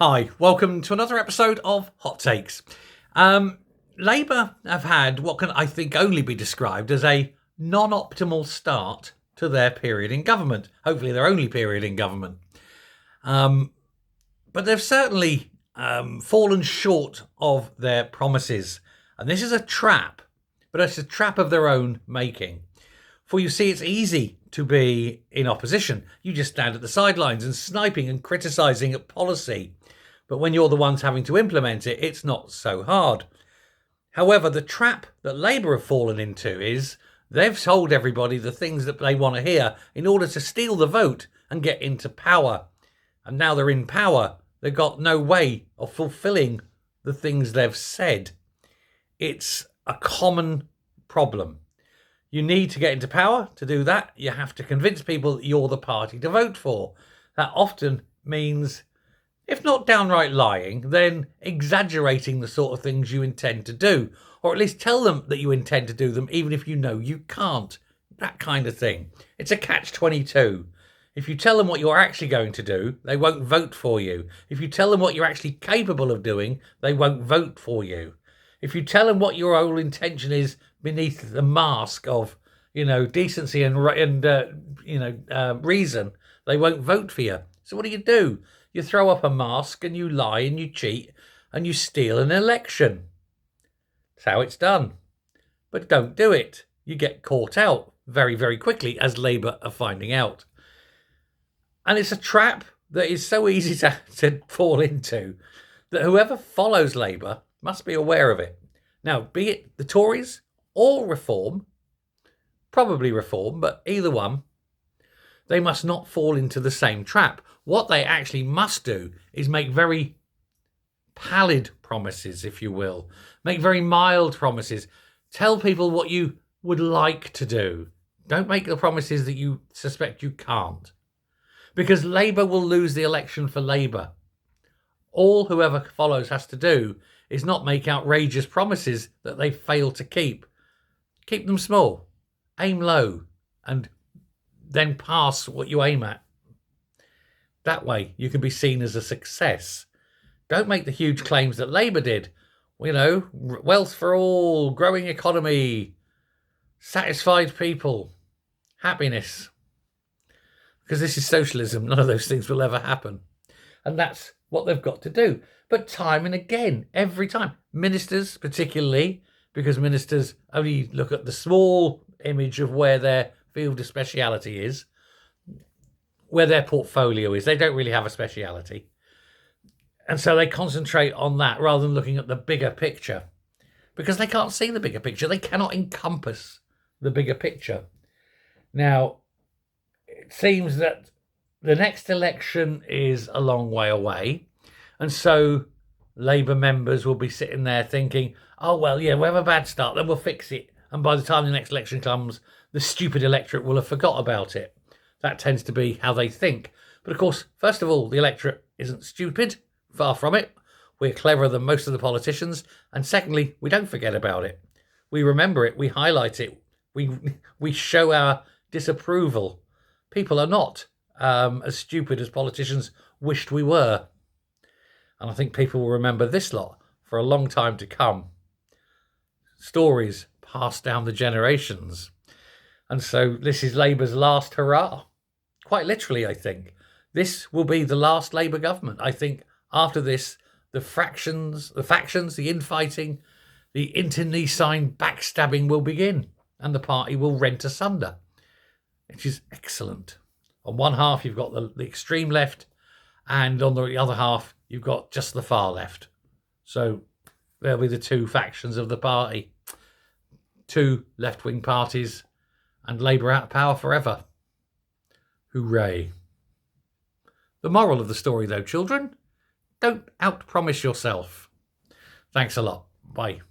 Hi, welcome to another episode of Hot Takes. Labour have had what can I think only be described as a non-optimal start to their period in government. Hopefully their only period in government. But they've certainly fallen short of their promises. And this is a trap, but it's a trap of their own making. For you see, it's easy to be in opposition. You just stand at the sidelines and sniping and criticising at policy. But when you're the ones having to implement it, it's not so hard. However, the trap that Labour have fallen into is they've told everybody the things that they want to hear in order to steal the vote and get into power. And now they're in power, they've got no way of fulfilling the things they've said. It's a common problem. You need to get into power. To do that, you have to convince people that you're the party to vote for. That often means, if not downright lying, then exaggerating the sort of things you intend to do, or at least tell them that you intend to do them, even if you know you can't. That kind of thing. It's a catch-22. If you tell them what you're actually going to do, they won't vote for you. If you tell them what you're actually capable of doing, they won't vote for you. If you tell them what your whole intention is beneath the mask of, decency and reason, they won't vote for you. So what do? You throw up a mask and you lie and you cheat and you steal an election. That's how it's done. But don't do it. You get caught out very, very quickly, as Labour are finding out. And it's a trap that is so easy to fall into that whoever follows Labour must be aware of it. Now, be it the Tories or Reform, probably Reform, but either one, they must not fall into the same trap. What they actually must do is make very pallid promises, if you will. Make very mild promises. Tell people what you would like to do. Don't make the promises that you suspect you can't. Because Labour will lose the election for Labour. All whoever follows has to do is not make outrageous promises that they fail to keep. Keep them small. Aim low. And then pass what you aim at. That way you can be seen as a success. Don't make the huge claims that Labour did. Wealth for all, growing economy, satisfied people, happiness. Because this is socialism. None of those things will ever happen. And that's what they've got to do. But time and again, every time, ministers particularly, because ministers only look at the small image of where their field of speciality is, where their portfolio is. They don't really have a speciality. And so they concentrate on that rather than looking at the bigger picture, because they can't see the bigger picture. They cannot encompass the bigger picture. Now, it seems that the next election is a long way away. And so Labour members will be sitting there thinking, oh, well, yeah, we'll have a bad start, then we'll fix it. And by the time the next election comes, the stupid electorate will have forgot about it. That tends to be how they think. But of course, first of all, the electorate isn't stupid. Far from it. We're cleverer than most of the politicians. And secondly, we don't forget about it. We remember it. We highlight it. We show our disapproval. People are not as stupid as politicians wished we were. And I think people will remember this lot for a long time to come. Stories passed down the generations. And so this is Labour's last hurrah. Quite literally, I think. This will be the last Labour government. I think after this, the factions, the infighting, the internecine backstabbing will begin. And the party will rent asunder. Which is excellent. On one half, you've got the extreme left. And on the other half, you've got just the far left. So there'll be the two factions of the party. Two left-wing parties. And Labour out of power forever. Hooray. The moral of the story, though, children, don't outpromise yourself. Thanks a lot. Bye.